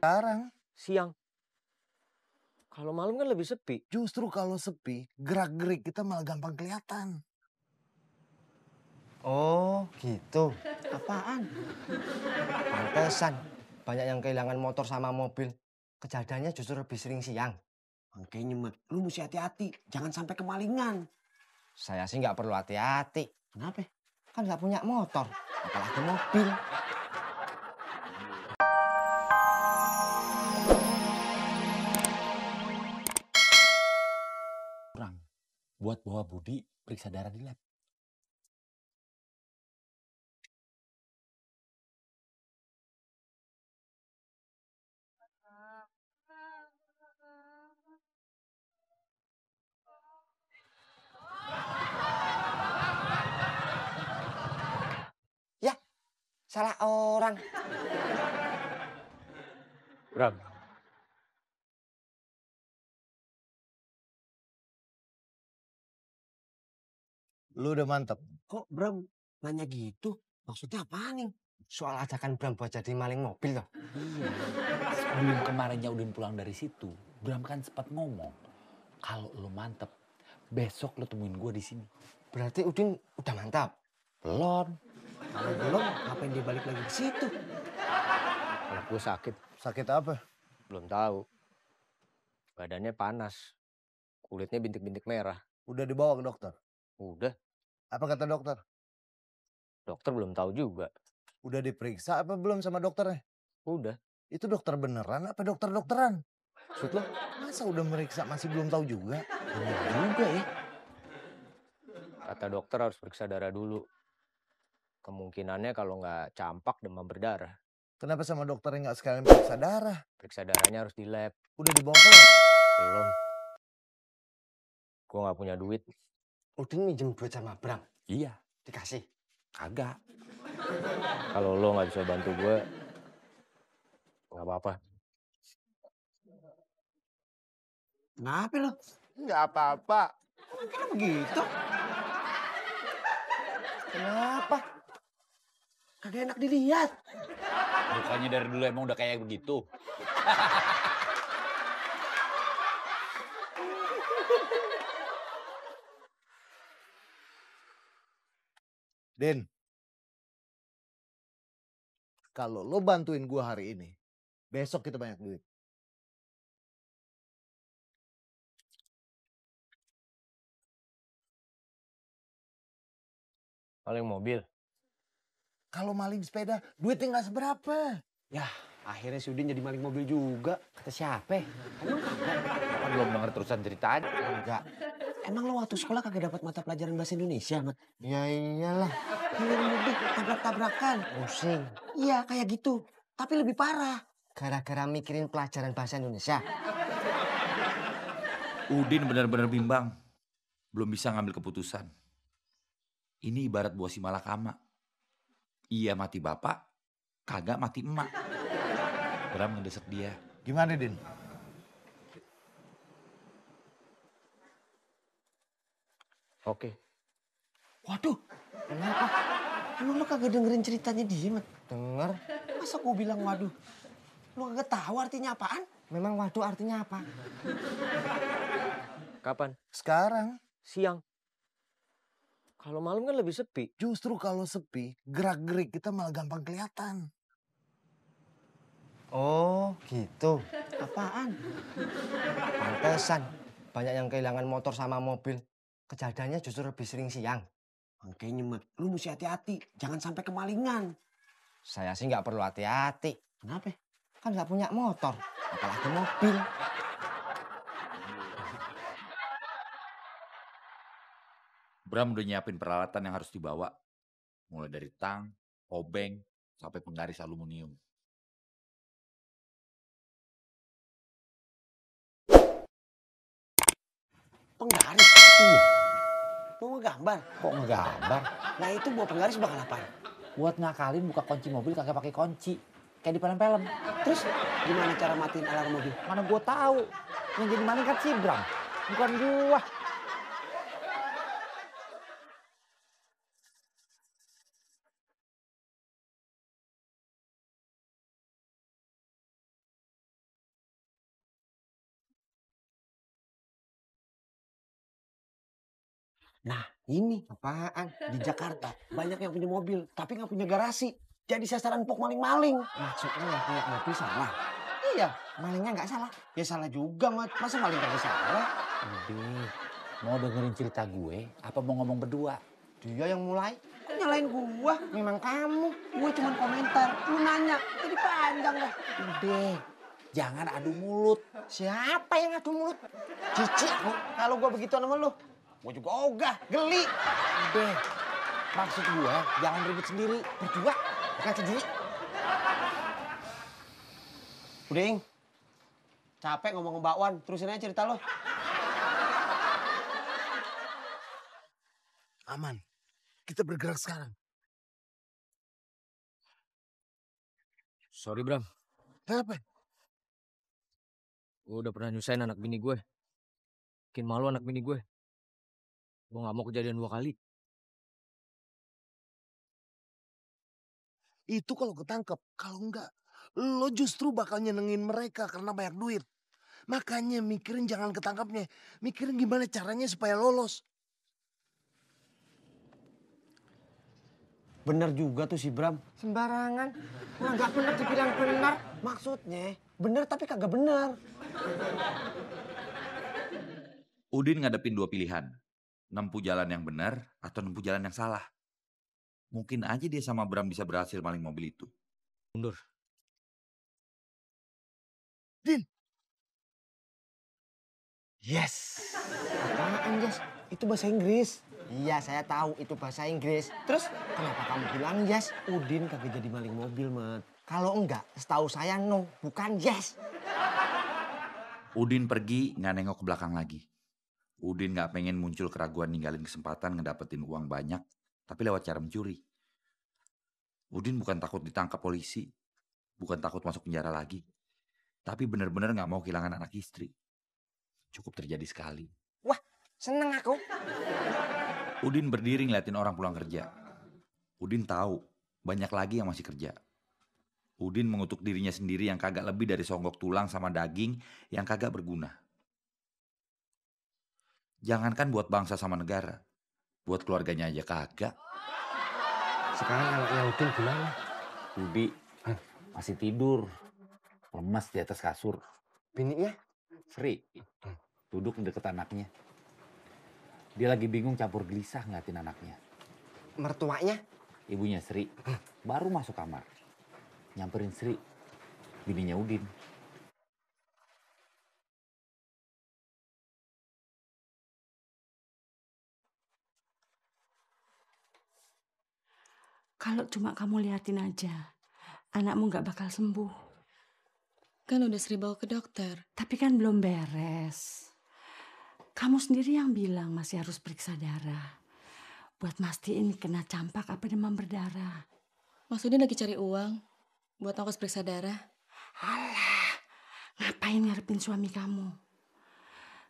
Sekarang siang. Kalau malam kan lebih sepi. justru kalau sepi, gerak-gerik kita malah gampang kelihatan. Oh, gitu. Apaan? Pantesan banyak yang kehilangan motor sama mobil. Kejadiannya justru lebih sering siang. Makanya, Mat, lu mesti hati-hati. Jangan sampai kemalingan. Saya sih nggak perlu hati-hati. Kenapa? Kan nggak punya motor, apalagi mobil. Kurang buat bawa Budi periksa darah di lab. Ya, salah orang. Bram, Lu udah mantep. Kok Bram nanya gitu? Maksudnya apa nih? Soal ajakan Bram buat jadi maling mobil loh. Iya. Sebelum kemarinnya Udin pulang dari situ, Bram kan sempat ngomong, kalau lu mantep, besok lu temuin gue di sini. Berarti Udin udah mantap. Belum. Kalau belum, ngapain dia balik lagi ke situ? anak gue sakit. Sakit apa? Belum tahu. Badannya panas. Kulitnya bintik-bintik merah. Udah dibawa ke dokter. Udah. Apa kata dokter? Dokter belum tahu juga. Udah diperiksa apa belum sama dokternya? Udah. Itu dokter beneran apa dokter-dokteran? Maksud lo? Masa udah meriksa masih belum tahu juga? Bener juga ya. Kata dokter harus periksa darah dulu. Kemungkinannya kalau nggak campak demam berdarah. Kenapa sama dokternya nggak sekalian periksa darah? Periksa darahnya harus di lab. Udah dibawa ke lab? Belum. Gue nggak punya duit. Udin minjem duit sama Bram. Iya, Dikasih. kagak. Kalau lo nggak bisa bantu gue, nggak apa-apa. Kenapa lo? Nggak apa-apa. Kenapa begitu? Kenapa? Kagak enak dilihat. Mukanya dari dulu emang udah kayak begitu. Din, kalau lo bantuin gua hari ini, besok kita banyak duit. Paling mobil. Kalau maling sepeda, duitnya nggak seberapa. Ya, akhirnya si Udin jadi maling mobil juga. Kata siapa? Kan belum denger terusan ceritanya. Enggak. Emang lo waktu sekolah kagak dapat mata pelajaran bahasa Indonesia, Mat? Ya iyalah. Keliling mobil, tabrak-tabrakan. Pusing. Iya, kayak gitu. Tapi lebih parah. Gara-gara mikirin pelajaran bahasa Indonesia. Udin benar-benar bimbang. Belum bisa ngambil keputusan. Ini ibarat buah si malakama. Iya mati bapak, kagak mati emak. Bram ngedesak dia. Gimana, Din? Oke. Waduh, kenapa? Emang lo kagak dengerin ceritanya dia, Mat? Dengar. Masa gue bilang waduh? Lo kagak tahu artinya apaan? Memang waduh artinya apa? Kapan? Sekarang Siang. Kalau malam kan lebih sepi. justru kalau sepi, gerak-gerik kita malah gampang kelihatan. Oh, gitu. Apaan? Pantesan banyak yang kehilangan motor sama mobil. Kejadiannya justru lebih sering siang. Makanya, Mat, lu mesti hati-hati. Jangan sampai kemalingan. Saya sih nggak perlu hati-hati. Kenapa? Kan nggak punya motor, apalagi mobil. Bram udah nyiapin peralatan yang harus dibawa. Mulai dari tang, obeng, sampai penggaris aluminium. Penggaris? Iya. Mau ngegambar? Kok ngegambar? Nah itu bawa penggaris bakal apaan? Buat ngakalin buka kunci mobil kagak pakai kunci. Kayak di film-film. Terus gimana cara matiin alarm mobil? Mana gua tahu. Yang jadi maling kan si Bram, bukan gua. Nah, ini Apaan? di Jakarta banyak yang punya mobil tapi nggak punya garasi. Jadi sasaran empuk maling-maling. Maksudnya yang punya mobil salah? Iya, Malingnya nggak salah. ya salah juga, Mat. Masa maling kagak salah? Udah, mau dengerin cerita gue apa mau ngomong berdua? Dia yang mulai. Kok nyalain gua? Memang kamu. Gue cuma komentar. Lu nanya, jadi panjang dah. Udah, jangan adu mulut. Siapa yang adu mulut? Cici, kalau gua begitu sama lu, gua juga ogah, geli. Udah, maksud gue jangan ribut sendiri. Berdua, bukan sendiri. Uding, capek ngomong Mbak Wan. Terusin aja cerita lo. Aman. Kita bergerak sekarang. Sorry Bram, Kenapa? gue udah pernah nyusahin anak bini gue. Bikin malu anak bini gue. Gue gak mau kejadian 2 kali. Itu kalau ketangkep. Kalau enggak, lo justru bakal nyenengin mereka karena banyak duit. Makanya mikirin jangan ketangkapnya. Mikirin gimana caranya supaya lolos. Bener juga tuh si Bram. Sembarangan. Wah, nggak benar dibilang benar. Maksudnya bener tapi kagak bener. Udin ngadepin 2 pilihan. Nempuh jalan yang benar atau nempuh jalan yang salah. Mungkin aja dia sama Bram bisa berhasil maling mobil itu. Mundur. Yes. Apaan, Jas? Itu bahasa Inggris. Iya, saya tahu itu bahasa Inggris. Terus Kenapa kamu bilang yes? Udin kagak jadi maling mobil, Mat. Kalau enggak, setahu saya no, bukan yes. Udin pergi nggak nengok ke belakang lagi. Udin nggak pengen muncul keraguan ninggalin kesempatan ngedapetin uang banyak, tapi lewat cara mencuri. Udin bukan takut ditangkap polisi, bukan takut masuk penjara lagi, tapi benar-benar nggak mau kehilangan anak istri. Cukup terjadi sekali. Seneng aku. Udin berdiri ngeliatin orang pulang kerja. Udin tahu banyak lagi yang masih kerja. Udin mengutuk dirinya sendiri yang kagak lebih dari songgok tulang sama daging yang kagak berguna. Jangankan buat bangsa sama negara, buat keluarganya aja kagak. Sekarang anaknya Udin gimana? Budi masih tidur, lemas di atas kasur. Bininya? Sri duduk di deket anaknya. Dia lagi bingung campur gelisah ngeliatin anaknya. Mertuanya? Ibunya Sri baru masuk kamar, nyamperin Sri, bininya Udin. Kalau cuma kamu liatin aja, anakmu gak bakal sembuh. Kan udah Sri bawa ke dokter. Tapi kan belum beres. Kamu sendiri yang bilang masih harus periksa darah. Buat mastiin kena campak apa demam berdarah. Maksudnya lagi cari uang buat ongkos periksa darah. Alah, ngapain ngarepin suami kamu?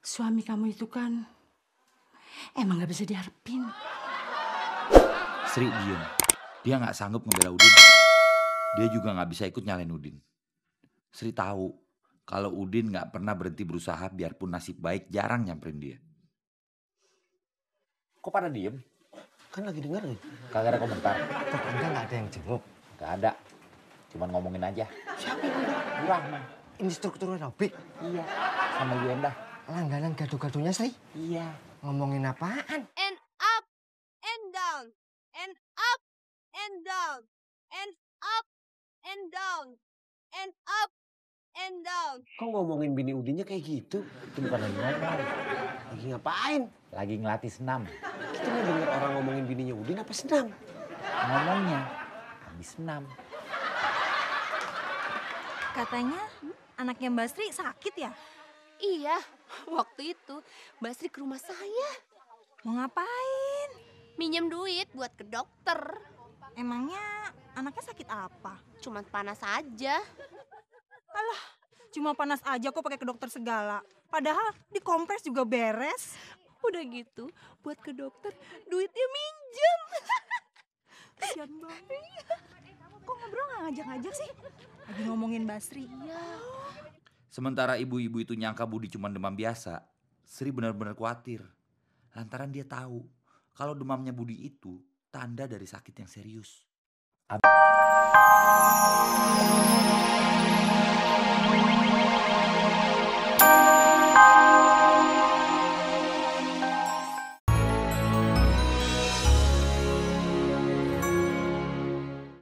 Suami kamu itu kan emang gak bisa diharapin. Sri diem. Dia nggak sanggup ngebela Udin. Dia juga nggak bisa ikut nyalain Udin. Sri tahu kalau Udin nggak pernah berhenti berusaha biarpun nasib baik jarang nyamperin dia. Kok pada diem? Kan lagi dengerin. Kagak ada komentar. Tetangga nggak ada yang jenguk. Gak ada. Cuman ngomongin aja. Siapa yang udah? Bu Rahman. Instruktur aerobik. Iya. Sama Yenda. Langganan gado-gadonya, Sri. Iya. Ngomongin apaan? And up and down and up and down and up and down and up and down. Kok ngomongin bini Udinnya kayak gitu? Itu bukan lagi ngomong. Lagi ngapain? Lagi ngelatih senam. Kita mau denger orang ngomongin bininya Udin apa senam? Ngomongnya habis senam. Katanya anaknya Mbak Sri sakit ya? Iya, waktu itu Mbak Sri ke rumah saya. Mau ngapain? Minjem duit buat ke dokter. Emangnya anaknya sakit apa? Cuman panas aja. Alah, cuma panas aja kok pakai ke dokter segala. Padahal dikompres juga beres. Udah gitu, buat ke dokter duitnya minjem. Kasian banget. Kok ngobrol nggak ngajak-ngajak sih? Lagi ngomongin Mbak Sri. Iya. Sementara ibu-ibu itu nyangka Budi cuma demam biasa, Sri benar-benar khawatir. Lantaran dia tahu Kalau demamnya Budi itu tanda dari sakit yang serius.